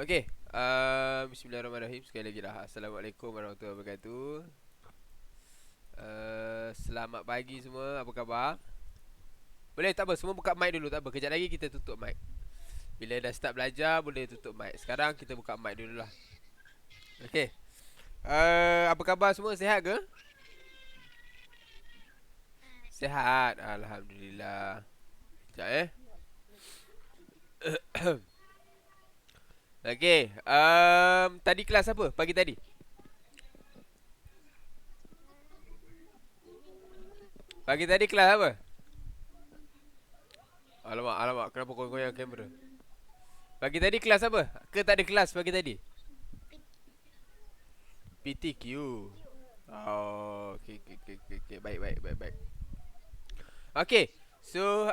Okey, bismillahirrahmanirrahim. Sekali lagi lah, Assalamualaikum warahmatullahi wabarakatuh. Selamat pagi semua, apa khabar? Boleh tak apa, semua buka mic dulu, tak apa. Kejap lagi kita tutup mic. Bila dah start belajar, boleh tutup mic. Sekarang kita buka mic dulu lah. Okey, apa khabar semua, sihat ke? Sihat, Alhamdulillah. Sekejap Okey, tadi kelas apa pagi tadi? Pagi tadi kelas apa? Alamak, alamak, kenapa kau goyang kamera? Pagi tadi kelas apa? Ke tak ada kelas pagi tadi? PTQ. Oh, okey okey okey okey. Okay. Baik baik baik baik. Okey. So,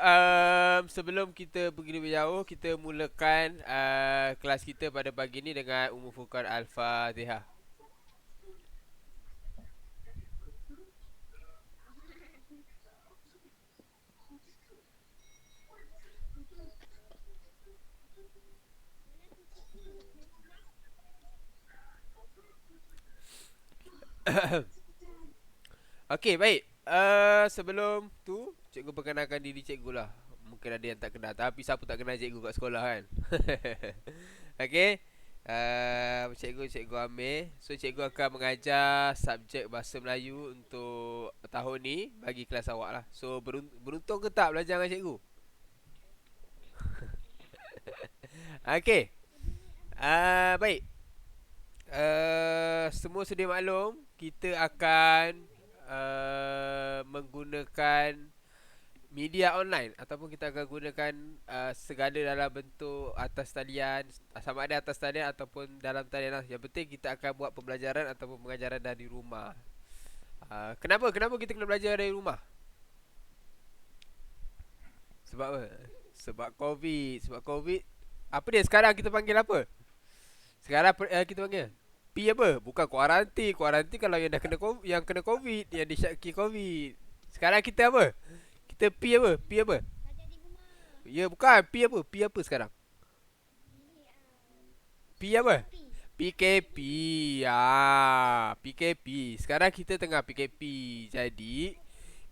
sebelum kita pergi lebih jauh, kita mulakan kelas kita pada pagi ni dengan Ummul Furqan Al-Fatihah. Okey, baik. Sebelum tu, cikgu perkenalkan diri cikgu lah. Mungkin ada yang tak kenal, tapi siapa tak kenal cikgu kat sekolah kan? Okey. Cikgu Amir. So cikgu akan mengajar subjek bahasa Melayu untuk tahun ni bagi kelas awak lah. So beruntung ke tak belajar dengan cikgu? Okey. Baik. Semua sedia maklum, kita akan menggunakan media online ataupun kita akan gunakan segala dalam bentuk atas talian, sama ada atas talian ataupun dalam talian lah. Yang penting kita akan buat pembelajaran ataupun pengajaran dari rumah. Kenapa kita kena belajar dari rumah? Sebab apa? Sebab COVID. Sebab COVID. Apa dia sekarang kita panggil apa? Sekarang kita panggil P apa? Bukan kuarantin. Kuarantin kalau yang dah kena COVID, yang kena COVID, yang disyaki COVID. Sekarang kita apa? Kita P apa? P apa? Ya bukan, P apa? P apa sekarang? P apa? PKP. PKP. Sekarang kita tengah PKP. Jadi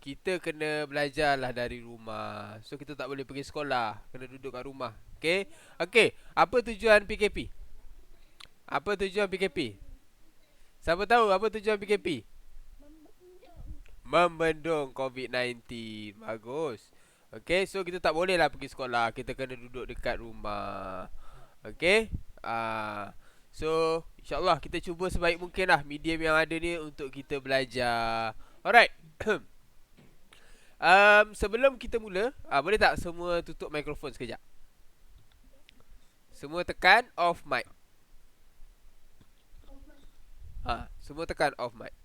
kita kena belajarlah dari rumah. So kita tak boleh pergi sekolah, kena duduk kat rumah. Okey? Okey, apa tujuan PKP? Apa tujuan PKP? Siapa tahu apa tujuan PKP? Membendung COVID-19. Bagus. Okey, so kita tak boleh lah pergi sekolah. Kita kena duduk dekat rumah. Okey? So, insyaAllah kita cuba sebaik mungkin lah medium yang ada ni untuk kita belajar. Alright. Sebelum kita mula, boleh tak semua tutup mikrofon sekejap? Semua tekan off mic. Semua tekan off mic.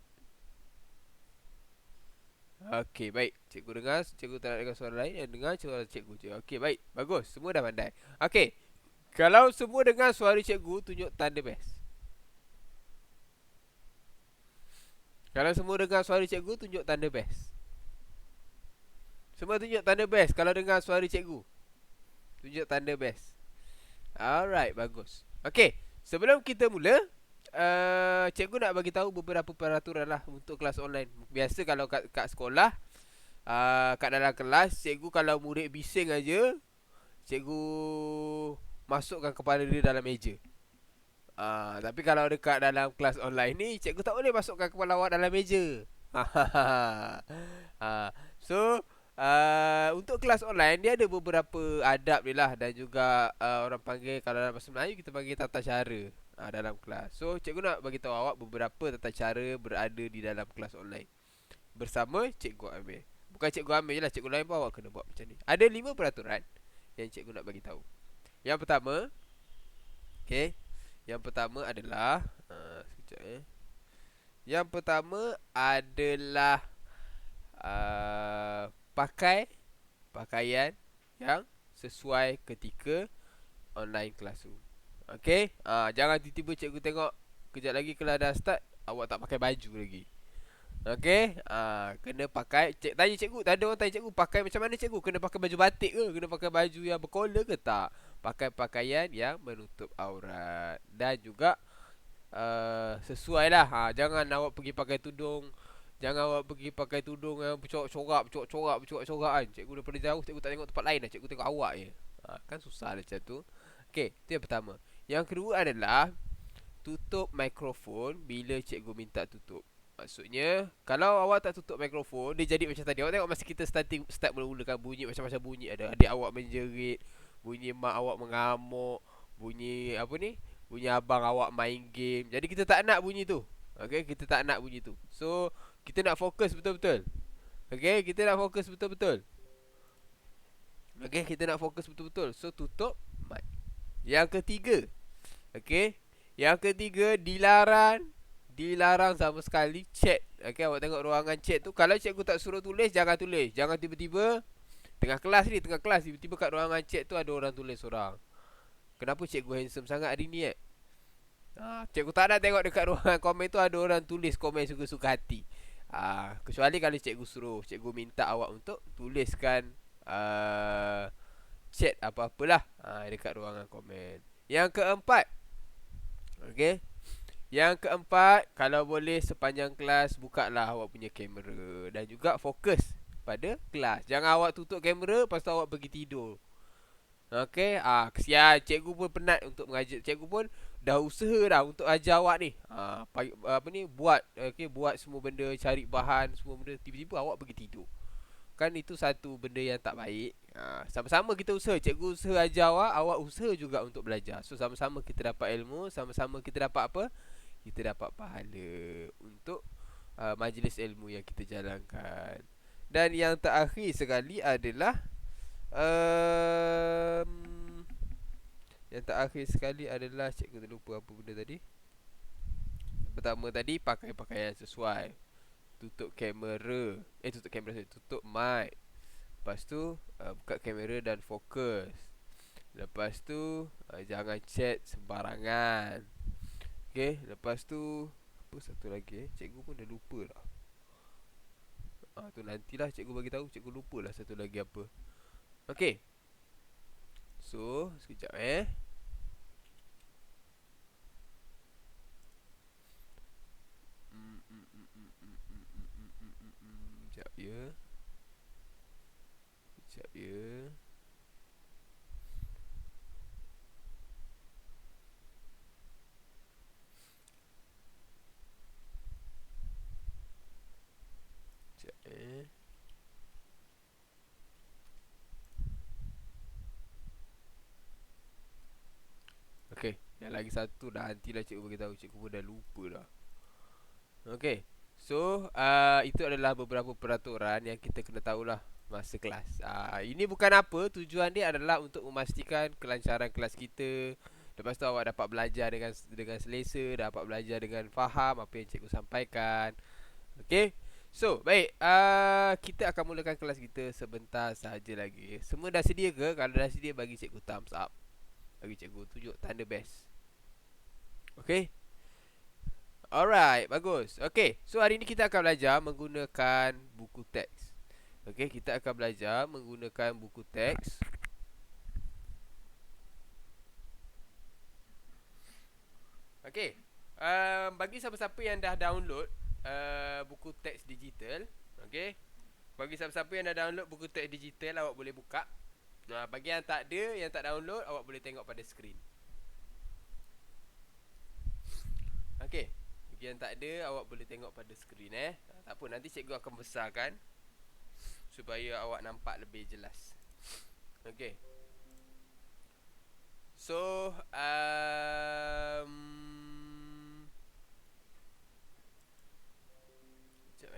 Okey, baik. Cikgu dengar, cikgu tak nak dengar suara lain. Yang dengar suara cikgu je. Okey, baik. Bagus. Semua dah pandai. Okey. Kalau semua dengar suara cikgu, tunjuk tanda best. Kalau semua dengar suara cikgu, tunjuk tanda best. Semua tunjuk tanda best kalau dengar suara cikgu. Tunjuk tanda best. Alright, bagus. Okey, sebelum kita mula, cikgu nak bagi tahu beberapa peraturan lah untuk kelas online. Biasa kalau kat sekolah, kat dalam kelas, cikgu kalau murid bising aja, cikgu masukkan kepala dia dalam meja. Tapi kalau dekat dalam kelas online ni, cikgu tak boleh masukkan kepala awak dalam meja. So, untuk kelas online dia ada beberapa adab dia lah. Dan juga orang panggil, kalau dalam bahasa Melayu kita panggil tata cara dalam kelas. So cikgu nak bagi tahu awak beberapa tata cara berada di dalam kelas online bersama Cikgu Amir. Bukan Cikgu Amir je lah, cikgu lain pun awak kena buat macam ni. Ada 5 peraturan yang cikgu nak bagi tahu. Yang pertama, okay, yang pertama adalah sekejap. Yang pertama adalah pakai pakaian yang sesuai ketika online classroom. Okey? Jangan tiba-tiba cikgu tengok kejap lagi kelas dah start, awak tak pakai baju lagi. Okey? Kena pakai, tanya cikgu, tak ada orang tanya cikgu pakai macam mana cikgu? Kena pakai baju batik ke? Kena pakai baju yang berkolor ke tak? pakai pakaian yang menutup aurat. Dan juga sesuai lah. Jangan awak pergi pakai tudung. Jangan awak pergi pakai tudung yang bercorak-corak kan. Cikgu daripada jauh, cikgu tak tengok tempat lain lah. Cikgu tengok awak je. Kan susah lah macam tu. Okay, itu yang pertama. Yang kedua adalah tutup mikrofon bila cikgu minta tutup. Maksudnya, kalau awak tak tutup mikrofon, dia jadi macam tadi. Awak tengok masa kita start mula-mulakan bunyi macam-macam bunyi. Ada adik awak menjerit, bunyi mak awak mengamuk, bunyi apa ni? Bunyi abang awak main game. Jadi kita tak nak bunyi tu. Okay, kita tak nak bunyi tu. So, kita nak fokus betul-betul. Okay, kita nak fokus betul-betul. Okay, kita nak fokus betul-betul. So, tutup mic. Yang ketiga. Okay, yang ketiga, dilarang sama sekali chat. Okay, awak tengok ruangan chat tu. Kalau cikgu tak suruh tulis, jangan tulis. Jangan tiba-tiba tengah kelas tiba-tiba kat ruangan chat tu ada orang tulis orang. Kenapa cikgu handsome sangat hari ni cikgu tak nak tengok dekat ruangan komen tu ada orang tulis komen suka-suka hati. Kecuali kalau cikgu suruh, cikgu minta awak untuk tuliskan chat apa-apalah dekat ruangan komen. Yang keempat, okay, yang keempat, kalau boleh sepanjang kelas bukalah awak punya kamera dan juga fokus pada kelas. Jangan awak tutup kamera lepas tu awak pergi tidur. Okey, kesian cikgu pun penat untuk mengajar. Cikgu pun dah usaha dah untuk ajar awak ni. Buat semua benda, cari bahan, semua benda, tiba-tiba awak pergi tidur. Kan itu satu benda yang tak baik. Sama-sama kita usaha, cikgu usaha ajar awak, awak usaha juga untuk belajar. So sama-sama kita dapat ilmu, sama-sama kita dapat apa? Kita dapat pahala untuk majlis ilmu yang kita jalankan. Dan yang terakhir sekali adalah yang terakhir sekali adalah cikgu terlupa apa benda tadi. Pertama tadi pakai pakaian sesuai. Tutup kamera. Tutup mic. Lepas tu buka kamera dan fokus. Lepas tu jangan chat sembarangan. Okay, lepas tu apa satu lagi cikgu pun dah lupa lah. Tu nantilah cikgu bagi tahu. Cikgu lupa lah satu lagi apa. Okay, so sekejap Sekejap ya. Okay, yang lagi satu dah nantilah cikgu bagi tahu. Cikgu pun dah lupa dah. Okay, so itu adalah beberapa peraturan yang kita kena tahulah masa kelas. Ini bukan apa, tujuan dia adalah untuk memastikan kelancaran kelas kita. Lepas tu awak dapat belajar dengan selesa, dapat belajar dengan faham apa yang cikgu sampaikan. Okay, so baik, kita akan mulakan kelas kita sebentar sahaja lagi. Semua dah sedia ke? Kalau dah sedia, bagi cikgu thumbs up. Bagi cikgu tunjuk tanda best. Okay, alright, bagus. Okay, so hari ni kita akan belajar menggunakan buku teks. Okay, kita akan belajar menggunakan buku teks. Okay, bagi siapa-siapa yang dah download buku teks digital, okay, bagi siapa-siapa yang dah download buku teks digital, awak boleh buka. Bagi yang tak ada, yang tak download, awak boleh tengok pada skrin. Okay, bagi yang tak ada, awak boleh tengok pada skrin tak apa, nanti cikgu akan besarkan supaya awak nampak lebih jelas. Okay, so sekejap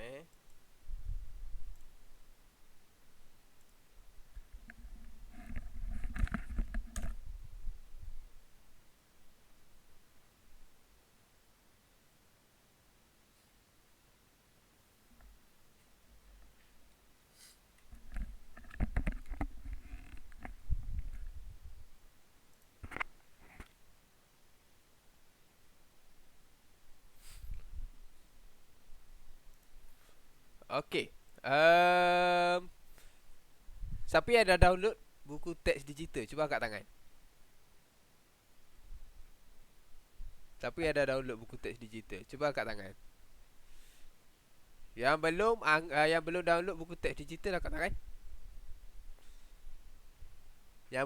Okay, siapa yang dah download buku teks digital? Cuba angkat tangan. Siapa yang dah download buku teks digital? Cuba angkat tangan. Yang belum download buku teks digital angkat tangan. Yang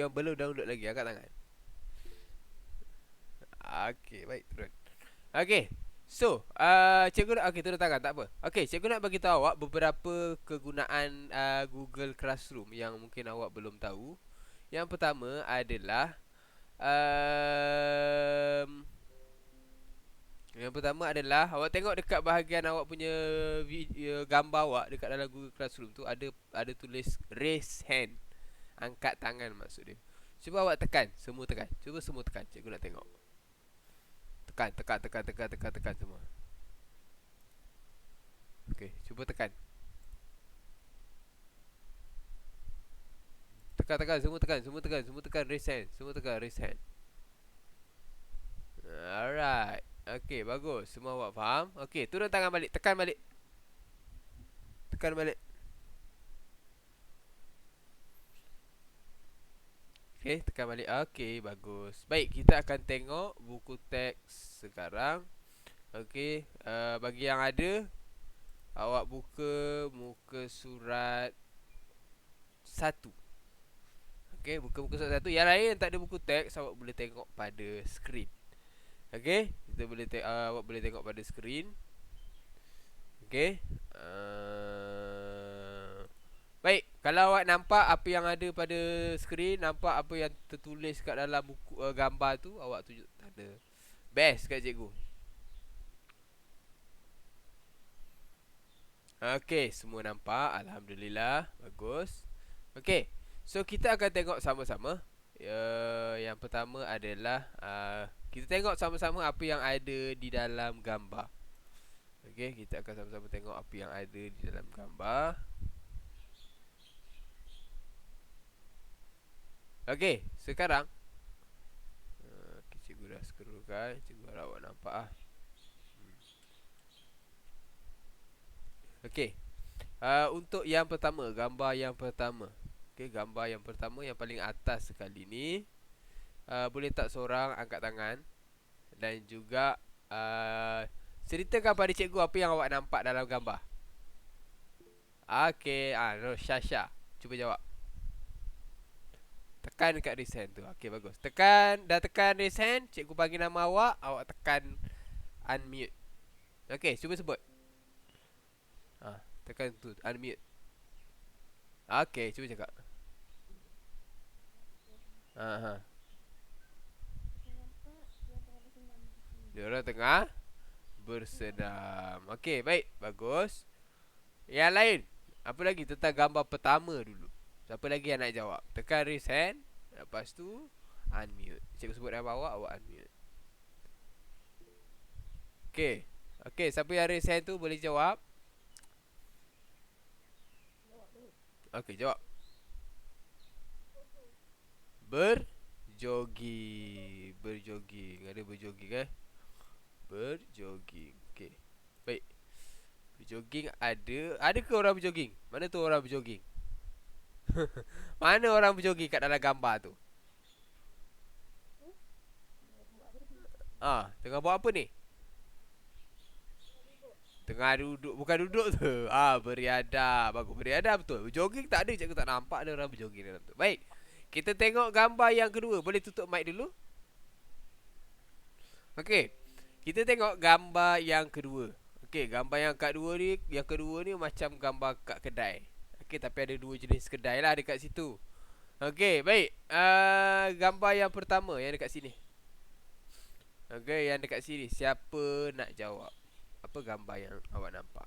belum download lagi angkat tangan. Okey, baik, turun. Okey. So, cikgu nak turun tangan tak apa. Okey, cikgu nak bagi tahu awak beberapa kegunaan Google Classroom yang mungkin awak belum tahu. Yang pertama adalah um, awak tengok dekat bahagian awak punya gambar awak dekat dalam Google Classroom tu ada tulis raise hand. Angkat tangan maksud dia. Cuba awak tekan, semua tekan. Cuba semua tekan, cikgu nak tengok. Tekan semua. Okey, cuba tekan. Semua tekan raise hand. Alright. Okey, bagus. Semua awak faham? Okey, turun tangan balik, tekan balik. Okey, tekan balik. Okey, bagus. Baik, kita akan tengok buku teks sekarang. Okey, bagi yang ada, awak buka muka surat 1. Okey, buka muka surat 1. Yang lain yang tak ada buku teks, awak boleh tengok pada skrin. Okey, awak boleh tengok pada skrin. Okey. Baik, kalau awak nampak apa yang ada pada skrin, nampak apa yang tertulis kat dalam buku gambar tu, awak tunjuk tanda best kat cikgu. Okey, semua nampak. Alhamdulillah, bagus. Okey, so kita akan tengok sama-sama. Yang pertama adalah kita tengok sama-sama apa yang ada di dalam gambar. Okey, kita akan sama-sama tengok apa yang ada di dalam gambar. Okey, sekarang cikgu dah scrollkan. Cikgu harap awak nampak . Okey, untuk yang pertama, gambar yang pertama. Okey, gambar yang pertama yang paling atas sekali ni, boleh tak seorang angkat tangan dan juga ceritakan pada cikgu apa yang awak nampak dalam gambar. Okey, Syasha, cuba jawab. Tekan dekat raise hand tu. Okey, bagus. Dah tekan raise hand, cikgu bagi nama awak, awak tekan unmute. Okey, cuba sebut. Tekan tu, unmute. Okey, cuba cakap. Diorang tengah bersenam. Okey, baik, bagus. Yang lain, apa lagi tentang gambar pertama dulu? Siapa lagi yang nak jawab? Tekan raise hand. Lepas tu unmute. Cikgu sebut nama awak unmute. Okey. Okey, siapa yang raise hand tu boleh jawab. Okey, jawab. Berjogging. Ada berjogging berjogging. Okey. Baik. Berjogging ada. Ada ke orang berjogging? Mana tu orang berjogging? Mana orang berjogging kat dalam gambar tu? Tengah buat apa ni? Tengah duduk. Bukan duduk tu. Beriadah. Bagus, beriadah betul. Berjogging tak ada, cikgu tak nampak ada orang berjogging dalam tu. Baik, kita tengok gambar yang kedua. Boleh tutup mic dulu? Okey, kita tengok gambar yang kedua. Okey, gambar yang kedua ni macam gambar kat kedai. Okey, tapi ada dua jenis kedai lah dekat situ. Okey, baik. Gambar yang pertama yang dekat sini. Okey, yang dekat sini. Siapa nak jawab? Apa gambar yang awak nampak?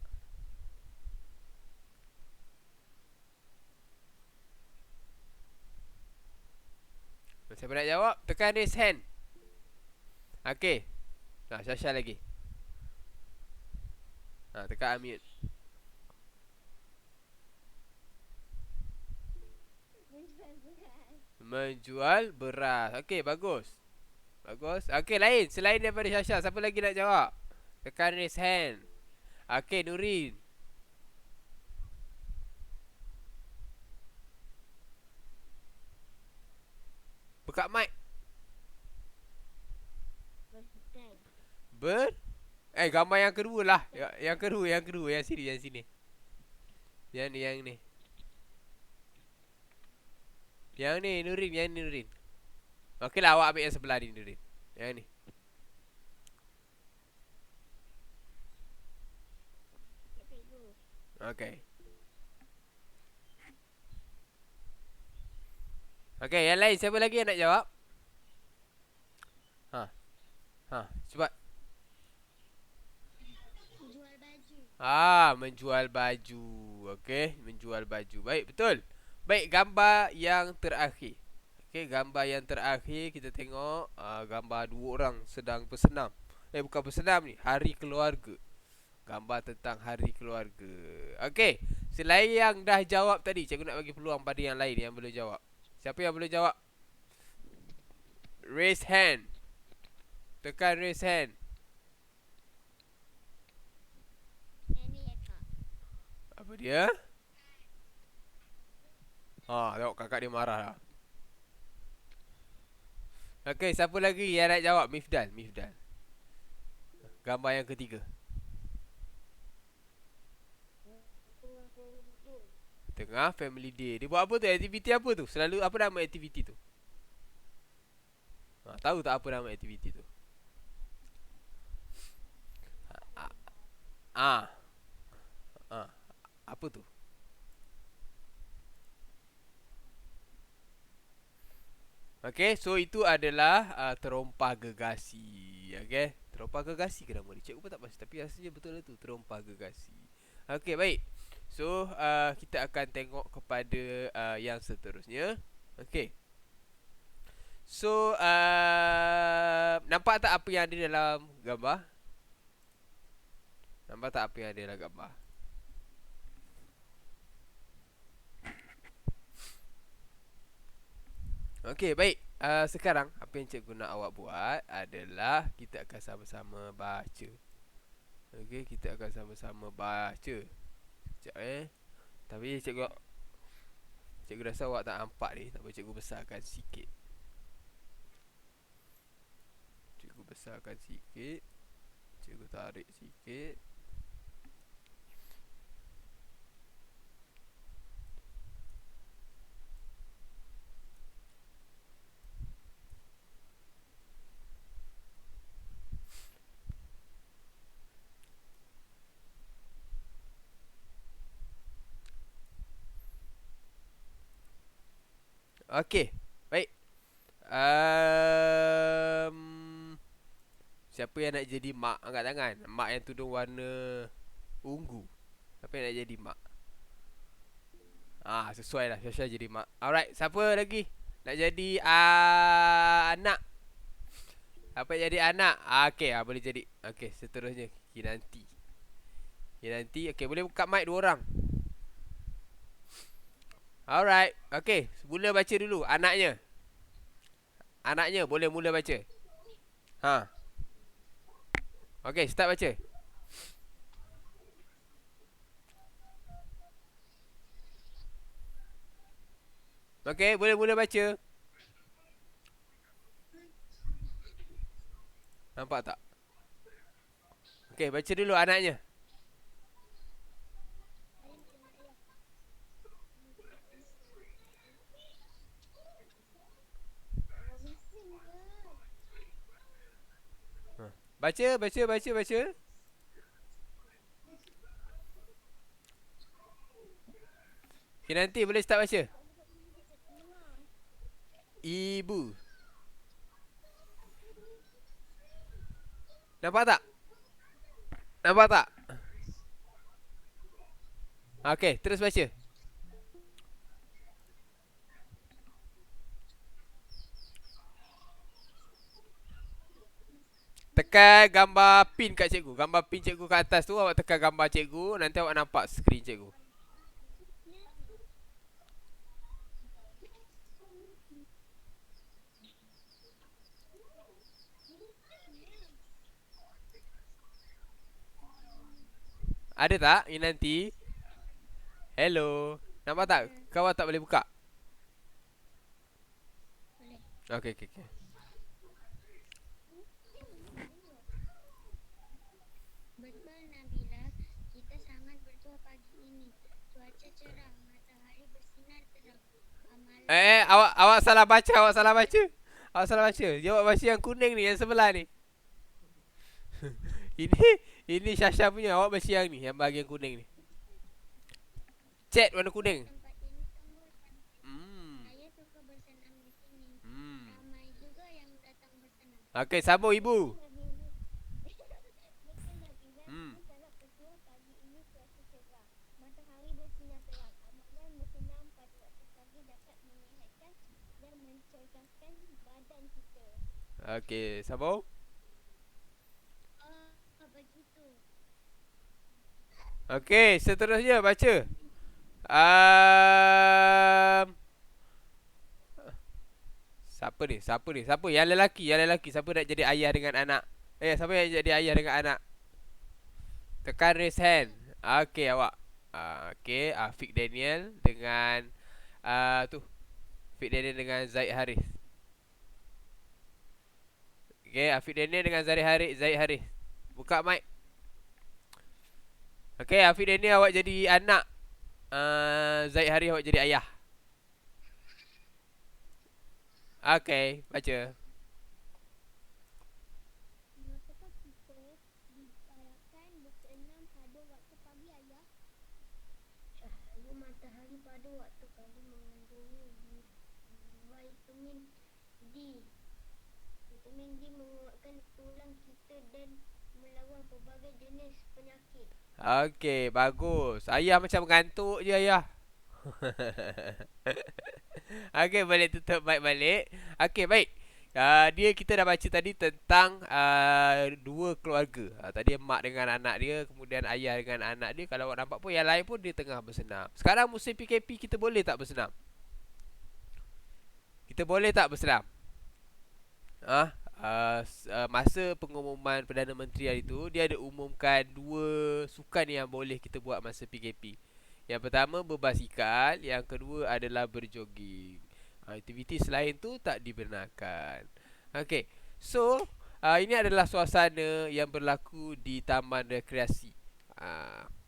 Siapa nak jawab? Tekan raise hand. Okey. Syasha lagi. Tekan unmute. Menjual beras. Okey, bagus. Okey, lain. Selain daripada Syasha, siapa lagi nak jawab? Tekan raise hand. Okey, Nurin. Buka mic. Ber gambar yang kedua lah. Yang kedua, yang sini, yang sini. Yang ni, yang ni. Yang ni Nurin, yang ni Nurin. Okey lah, awak ambil yang sebelah ni Nurin. Yang ni. Okey. Okey, yang lain siapa lagi yang nak jawab? Ha. Ha, cepat. Menjual baju. Okey, menjual baju. Baik, betul. Baik, gambar yang terakhir. Okey, gambar yang terakhir kita tengok gambar dua orang sedang bersenam. Bukan bersenam ni, hari keluarga. Gambar tentang hari keluarga. Okey, selain yang dah jawab tadi, cikgu nak bagi peluang pada yang lain yang boleh jawab. Siapa yang boleh jawab? Raise hand. Tekan raise hand. Apa dia? Tengok kakak dia marah lah. Okey, siapa lagi yang nak jawab? Mifdal, Mifdal. Gambar yang ketiga. Tengah family day. Dia buat apa tu? Aktiviti apa tu? Selalu apa nama aktiviti tu? Tahu tak apa nama aktiviti tu? Apa tu? Okey, so itu adalah terompah gegasi. Okey, terompah gegasi ke nama dia? Cikgu pun tak pasti, tapi rasanya betul lah tu, terompah gegasi. Okey, baik. So, kita akan tengok kepada yang seterusnya. Okey. So, nampak tak apa yang ada dalam gambar? Nampak tak apa yang ada dalam gambar? Okey, baik. Sekarang apa yang cikgu nak awak buat adalah kita akan sama-sama baca. Okey, kita akan sama-sama baca. Sekejap Tapi cikgu rasa awak tak nampak ni. Tak boleh cikgu besarkan sikit. Cikgu besarkan sikit. Cikgu tarik sikit. Okey, baik. Siapa yang nak jadi mak? Angkat tangan. Mak yang tudung warna ungu. Siapa yang nak jadi mak? Sesuai lah. Syasha jadi mak. Alright, siapa lagi nak jadi anak? Apa yang jadi anak? Okey, boleh jadi. Okey, seterusnya Kinanti. Kinanti, okey, boleh buka mic dua orang. Alright, okey, mula baca dulu anaknya. Anaknya boleh mula baca. Okey, start baca. Okey, boleh mula baca. Nampak tak? Okey, baca dulu anaknya. Baca. Okay, nanti boleh start baca. Ibu. Nampak tak? Nampak tak? Okey, terus baca. Tekan gambar pin kat cikgu. Gambar pin cikgu kat atas tu, awak tekan gambar cikgu. Nanti awak nampak skrin cikgu. Ada tak ini nanti? Hello. Nampak tak? Kau tak boleh buka? Okey. Betul Nabila, kita sangat bertuah pagi ini. Cuaca cerah, matahari bersinar terang. Malam gelap. Awak salah baca, awak salah baca. Awak salah baca. Jawab baca yang kuning ni, yang sebelah ni. Ini ini Syasha punya. Awak baca yang ni, yang bahagian kuning ni. Chat warna kuning. Tempat ini tembus. Hmm. Saya suka bersenam di sini. Hmm. Ramai juga yang datang bersenam. Okey, sambung ibu. Betul Nabila, Hmm. kita sangat bertuah pagi ini cuaca cerah. Matahari bersinar terang. Amalan bersenam pada waktu pagi dapat menyehatkan dan mencerdaskan badan kita. Okey, sambung. Begitu. Okey, seterusnya baca. Um, siapa ni? Siapa ni? Siapa? Yang lelaki, yang lelaki. Siapa nak jadi ayah dengan anak? Siapa yang jadi ayah dengan anak? Tekan raise hand. Okey, awak. Okey, Afiq Daniel dengan tu. Afiq Daniel dengan Zaid Haris. Okey, Afiq Daniel dengan Zaid Haris. Buka mic. Okey, Afiq Daniel awak jadi anak. Zaid Haris awak jadi ayah. Okey, baca. Mengapakah kita digalakkan bersenam pada waktu pagi, Ayah? Cahaya matahari pada waktu pagi mengandungi vitamin D. Vitamin D menguatkan tulang kita dan melawan pelbagai jenis penyakit. Okey, bagus. Ayah macam mengantuk je ayah. Okey, boleh tutup mic balik. Okey, baik. Dia kita dah baca tadi tentang dua keluarga. Tadi mak dengan anak dia, kemudian ayah dengan anak dia. Kalau awak nampak pun yang lain pun dia tengah bersenam. Sekarang musim PKP kita boleh tak bersenam? Kita boleh tak bersenam? Masa pengumuman Perdana Menteri hari tu, dia ada umumkan dua sukan yang boleh kita buat masa PKP. Yang pertama berbasikal, yang kedua adalah berjoging. Aktiviti selain tu tak dibenarkan. Okey. So, ini adalah suasana yang berlaku di Taman Rekreasi.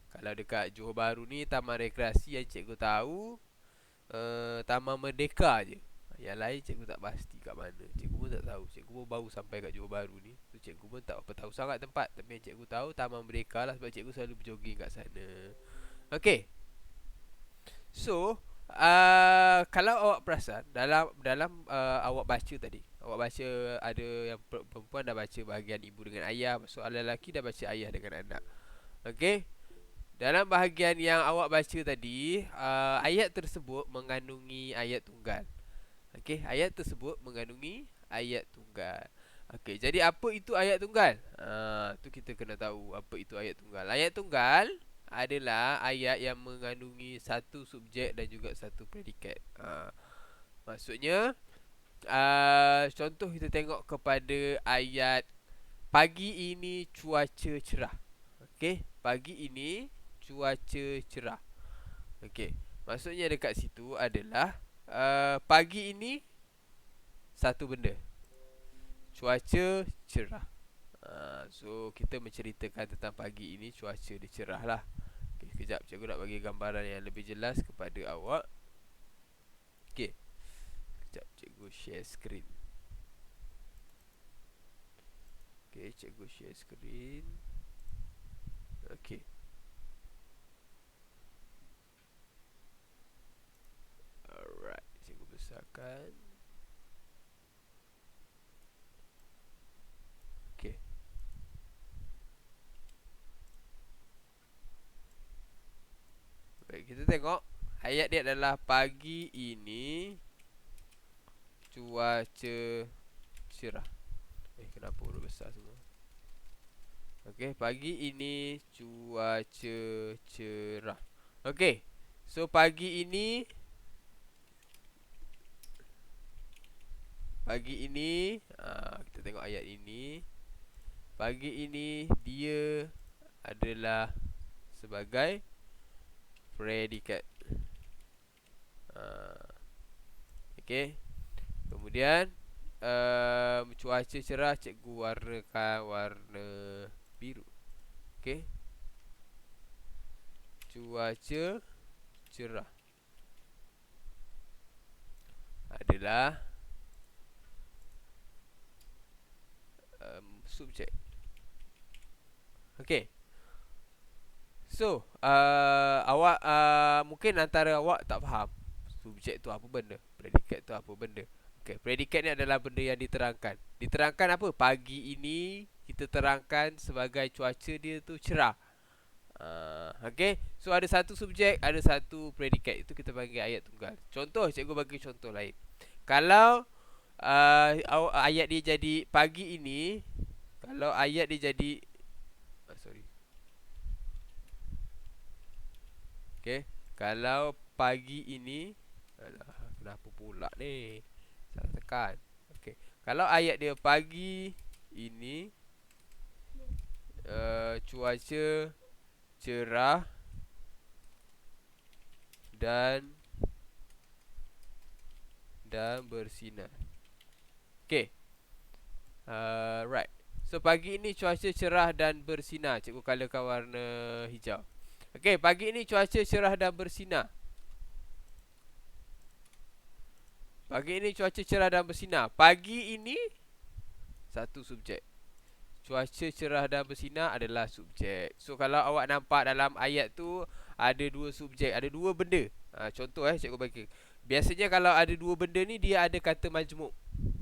Kalau dekat Johor Bahru ni, Taman Rekreasi yang cikgu tahu Taman Merdeka je. Yang lain cikgu tak pasti kat mana. Cikgu pun tak tahu. Cikgu pun baru sampai kat Johor Bahru ni. So cikgu pun tak apa tahu sangat tempat. Tapi yang cikgu tahu Taman Merdeka lah, sebab cikgu selalu berjoging kat sana. Okey. So, kalau awak perasan dalam awak baca tadi, awak baca ada yang perempuan dah baca bahagian ibu dengan ayah, soalan lelaki dah baca ayah dengan anak. Okey. Dalam bahagian yang awak baca tadi, ayat tersebut mengandungi ayat tunggal. Okey, ayat tersebut mengandungi ayat tunggal. Okey, jadi apa itu ayat tunggal? Tu kita kena tahu apa itu ayat tunggal. Ayat tunggal adalah ayat yang mengandungi satu subjek dan juga satu predikat. Maksudnya, contoh kita tengok kepada ayat pagi ini cuaca cerah. Okey, pagi ini cuaca cerah. Okey, maksudnya dekat situ adalah pagi ini satu benda, cuaca cerah. So kita menceritakan tentang pagi ini cuaca dia cerah lah. Okay, kejap cikgu nak bagi gambaran yang lebih jelas kepada awak. Okay, kejap cikgu share screen. Okay, cikgu share screen. Okay. Alright, cikgu besarkan. Okay. Baik, kita tengok ayat dia adalah pagi ini cuaca cerah. Kenapa huruf besar semua? Okey, pagi ini cuaca cerah. Okey. So pagi ini kita tengok ayat ini. Pagi ini dia adalah sebagai predikat. Okey. Kemudian cuaca cerah cikgu warnakan warna biru. Okey. Cuaca cerah adalah subjek. Okey. So, awak mungkin antara awak tak faham subjek tu apa benda, predikat tu apa benda. Okey, predikat ni adalah benda yang diterangkan. Diterangkan apa? Pagi ini kita terangkan sebagai cuaca dia tu cerah. Okey. So ada satu subjek, ada satu predikat. Itu kita panggil ayat tunggal. Contoh, cikgu bagi contoh lain. Kalau ayat dia jadi pagi ini, kalau ayat dia jadi sorry. Okey. Kalau pagi ini, alah, kenapa pula ni? Salah tekan. Okey. Kalau ayat dia pagi ini cuaca cerah dan bersinar. Okey. Right. So pagi ini cuaca cerah dan bersinar. Cikgu colourkan warna hijau. Okey, pagi ini cuaca cerah dan bersinar. Pagi ini cuaca cerah dan bersinar. Pagi ini satu subjek. Cuaca cerah dan bersinar adalah subjek. So kalau awak nampak dalam ayat tu ada dua subjek, ada dua benda. Contoh cikgu bagi. Biasanya kalau ada dua benda ni dia ada kata majmuk.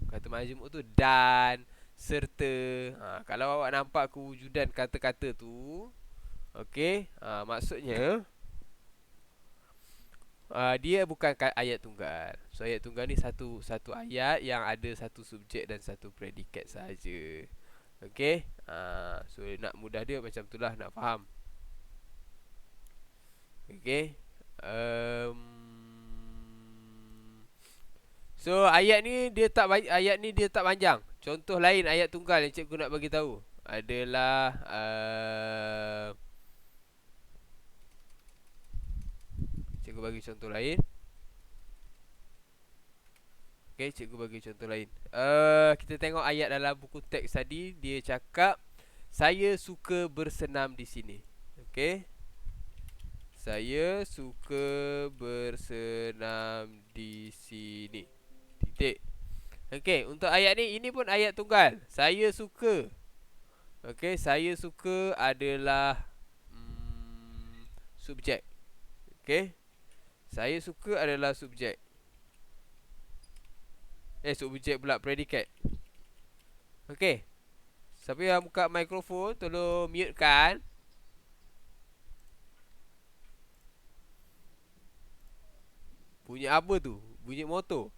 Kata majmuk tu dan, serta. Kalau awak nampak kewujudan kata-kata tu, okey, maksudnya dia bukan ayat tunggal. So ayat tunggal ni satu ayat yang ada satu subjek dan satu predikat sahaja. Okey. So nak mudah dia macam itulah, nak faham. Okey. So ayat ni dia tak panjang. Contoh lain ayat tunggal yang cikgu nak bagi tahu adalah cikgu bagi contoh lain. Okey, cikgu bagi contoh lain. Kita tengok ayat dalam buku teks tadi, dia cakap saya suka bersenam di sini. Okey. Saya suka bersenam di sini. Titik. Okey, untuk ayat ni, ini pun ayat tunggal. Saya suka. Okey, saya suka adalah subjek. Okey. Saya suka adalah subjek. Subjek pula, predikat. Okey. Siapa yang buka mikrofon, tolong mute kan. Bunyi apa tu? Bunyi motor.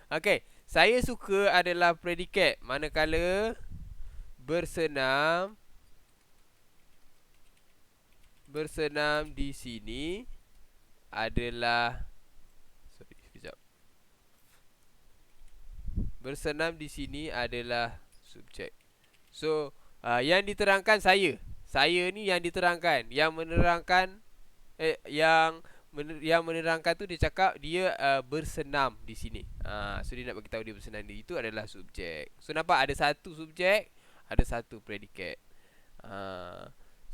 Okey, saya suka adalah predikat, manakala bersenam di sini adalah sekejap. Bersenam di sini adalah subjek. So, yang diterangkan saya. Saya ni yang diterangkan, yang menerangkan yang menerangkan tu dia cakap dia bersenam di sini. So dia nak bagi tahu dia bersenam di itu adalah subjek. So nampak ada satu subjek, ada satu predikat.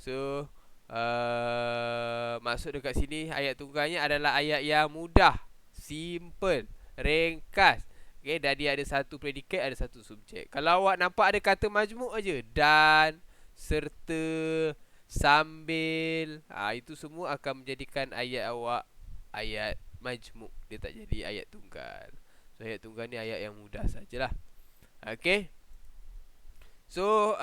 So maksud dekat sini ayat tunggalnya adalah ayat yang mudah, simple, ringkas. Okay, dan dia ada satu predikat, ada satu subjek. Kalau awak nampak ada kata majmuk aja, dan, serta, sambil, itu semua akan menjadikan ayat awak ayat majmuk. Dia tak jadi ayat tunggal. So ayat tunggal ni ayat yang mudah sajalah. Okay. So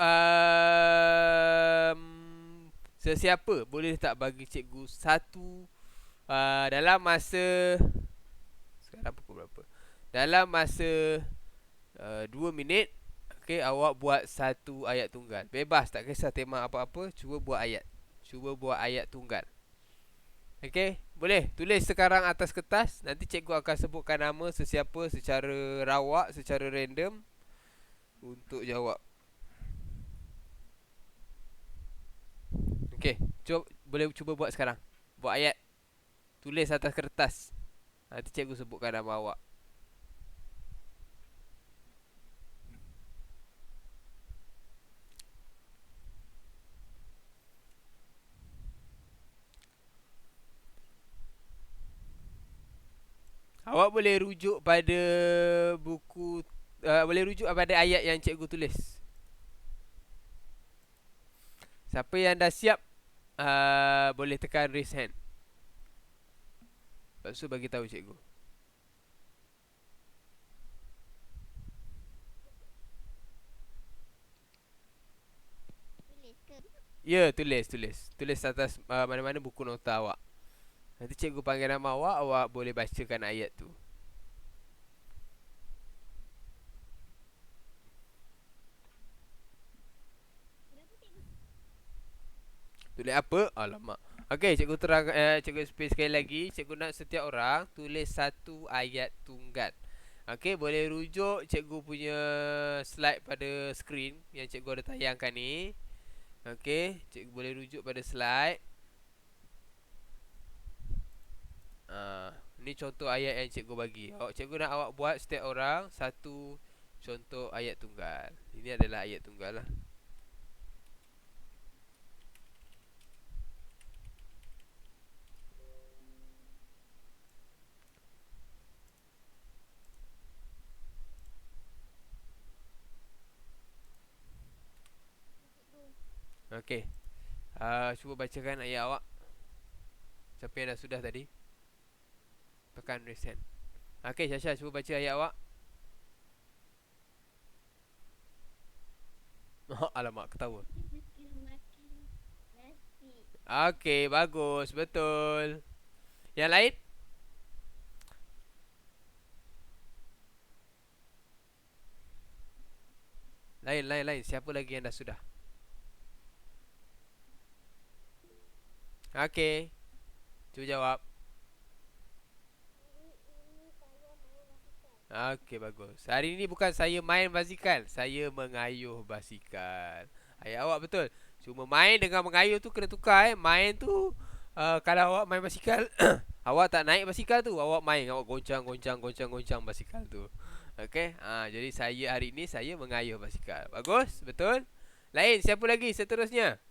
sesiapa boleh tak bagi cikgu satu dalam masa, sekarang pukul berapa? Dalam masa 2 minit, okay, awak buat satu ayat tunggal. Bebas, tak kisah tema apa-apa, cuba buat ayat. Cuba buat ayat tunggal. Okay, boleh tulis sekarang atas kertas. Nanti cikgu akan sebutkan nama sesiapa secara rawak, secara random untuk jawab. Okay, boleh cuba buat sekarang. Buat ayat. Tulis atas kertas. Nanti cikgu sebutkan nama awak. Awak boleh rujuk pada buku, boleh rujuk pada ayat yang cikgu tulis. Siapa yang dah siap, boleh tekan raise hand. Lepas tu bagi tahu cikgu. Tulis ke? Ya, tulis atas mana-mana buku nota awak. Nanti cikgu panggil nama awak, awak boleh bacakan ayat tu. Berapa cikgu? Tulis apa? Alamak. Okey, cikgu terang, cikgu explain sekali lagi. Cikgu nak setiap orang tulis satu ayat tunggal. Okey, boleh rujuk cikgu punya slide pada skrin yang cikgu ada tayangkan ni. Okey, cikgu boleh rujuk pada slide. Ni contoh ayat yang cikgu bagi. Cikgu nak awak buat setiap orang satu contoh ayat tunggal. Ini adalah ayat tunggal lah. Cikgu. Okey. Cuba bacakan ayat awak. Siapa yang dah sudah tadi? Tekan raise hand. Okey, Syasha, cuba baca ayat awak. Alamak, ketawa. Suka makan nasi. Okey, bagus. Betul. Yang lain? Lain. Siapa lagi yang dah sudah? Okey. Cuba jawab. Okey, bagus. Hari ini bukan saya main basikal, saya mengayuh basikal. Ayat awak betul. Cuma main dengan mengayuh tu kena tukar. Main tu, kalau awak main basikal, awak tak naik basikal tu, awak main, awak goncang basikal tu. Okey. Jadi saya hari ini saya mengayuh basikal. Bagus, betul. Lain, siapa lagi seterusnya?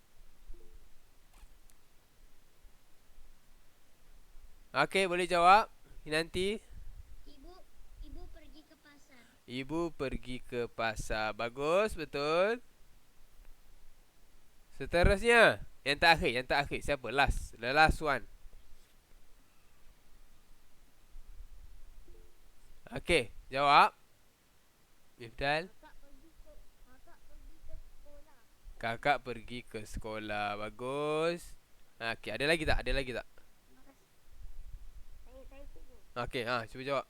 Okey, boleh jawab. Nanti Ibu pergi ke pasar. ibu pergi ke pasar. Bagus, betul. Seterusnya, yang terakhir. Siapa? The last one. Okey, jawab. Ifdal. Kakak pergi ke sekolah. Bagus. Okey, ada lagi tak? Saya cikgu. Okey, cuba jawab.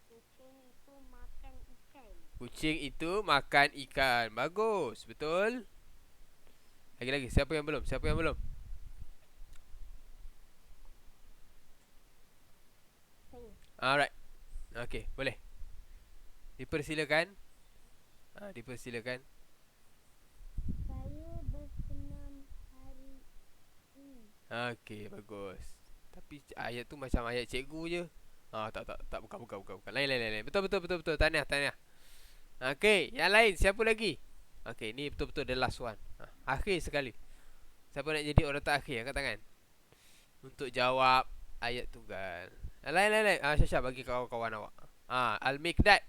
Kucing itu makan ikan. Kucing itu makan ikan. Bagus, betul. Lagi. Siapa yang belum? Saya. Alright. Okey, boleh. Dipersilakan. Dipersilakan. Saya bersenam hari ini. Okey, bagus. Tapi ayat tu macam ayat cikgu je. Tak, bukan. Lain. Betul. Tahniah. Okey, yang lain siapa lagi? Okey, ni betul-betul the last one. Akhir sekali. Siapa nak jadi orang terakhir? Angkat tangan. Untuk jawab ayat tunggal. Lain. Syasha bagi kawan-kawan awak. Al-Mikdad.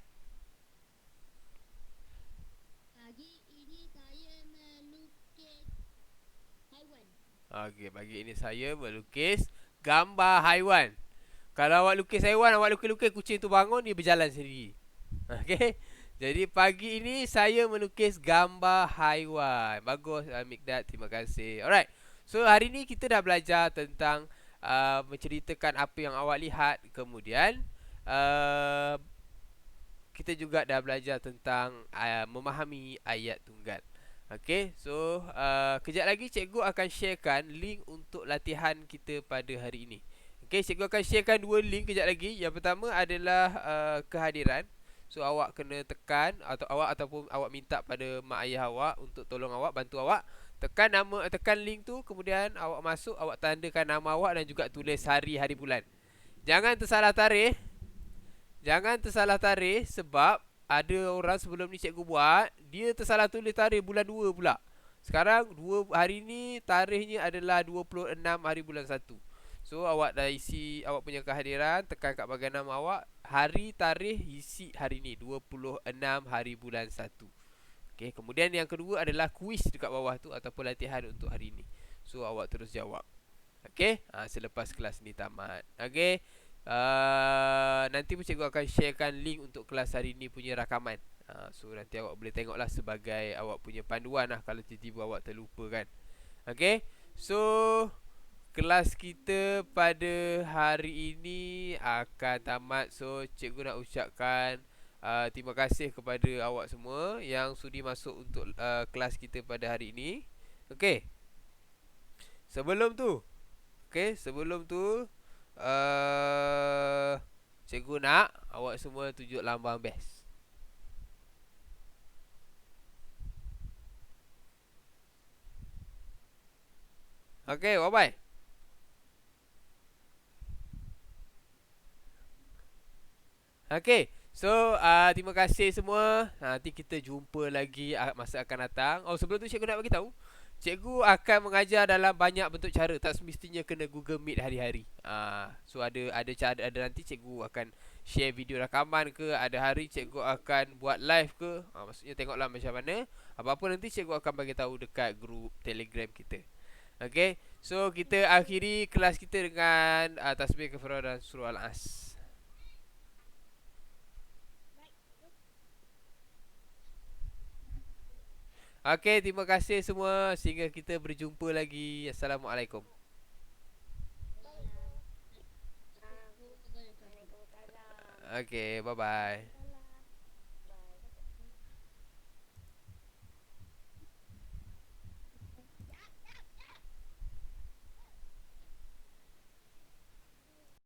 Pagi ini saya melukis haiwan. Okey, pagi ini saya melukis gambar haiwan. Kalau awak lukis haiwan, awak lukis kucing tu bangun, dia berjalan sendiri. Okey. Jadi pagi ini saya melukis gambar haiwan. Bagus Al-Mikdad, terima kasih. Alright. So hari ni kita dah belajar tentang menceritakan apa yang awak lihat. Kemudian kita juga dah belajar tentang memahami ayat tunggal. Okey, so kejap lagi cikgu akan sharekan link untuk latihan kita pada hari ini. Okey, cikgu akan sharekan 2 link kejap lagi. Yang pertama adalah kehadiran. So awak kena tekan ataupun awak minta pada mak ayah awak untuk tolong awak, bantu awak. Tekan link tu, kemudian awak masuk, awak tandakan nama awak dan juga tulis hari bulan. Jangan tersalah tarikh sebab ada orang sebelum ni cikgu buat, dia tersalah tulis tarikh bulan 2 pula. Sekarang hari ni tarikhnya adalah 26 hari bulan 1. So awak dah isi awak punya kehadiran, tekan kat bahagian nama awak, hari, tarikh, isi hari ni 26 hari bulan 1. Okey, kemudian yang kedua adalah kuis dekat bawah tu ataupun latihan untuk hari ni. So awak terus jawab. Okey, selepas kelas ni tamat. Okey. Nanti pun cikgu akan sharekan link untuk kelas hari ni punya rakaman. So nanti awak boleh tengoklah sebagai awak punya panduan lah kalau tiba-tiba awak terlupa kan. Okey. So kelas kita pada hari ini akan tamat. So cikgu nak ucapkan terima kasih kepada awak semua yang sudi masuk untuk kelas kita pada hari ini. Okey. Sebelum tu, cikgu nak awak semua tunjuk lambang best. Okey, bye-bye. Okey. So, terima kasih semua. Nanti kita jumpa lagi masa akan datang. Oh, sebelum tu cikgu nak bagi tahu. Cikgu akan mengajar dalam banyak bentuk cara. Tak semestinya kena Google Meet hari-hari. So ada cara, ada nanti cikgu akan share video rakaman ke, ada hari cikgu akan buat live ke. Maksudnya tengoklah macam mana. Apa-apa nanti cikgu akan bagi tahu dekat grup Telegram kita. Okey. So kita akhiri kelas kita dengan tasbih kafarah dan surah Al-As. Okey, terima kasih semua. Sehingga kita berjumpa lagi. Assalamualaikum. Okey, bye-bye.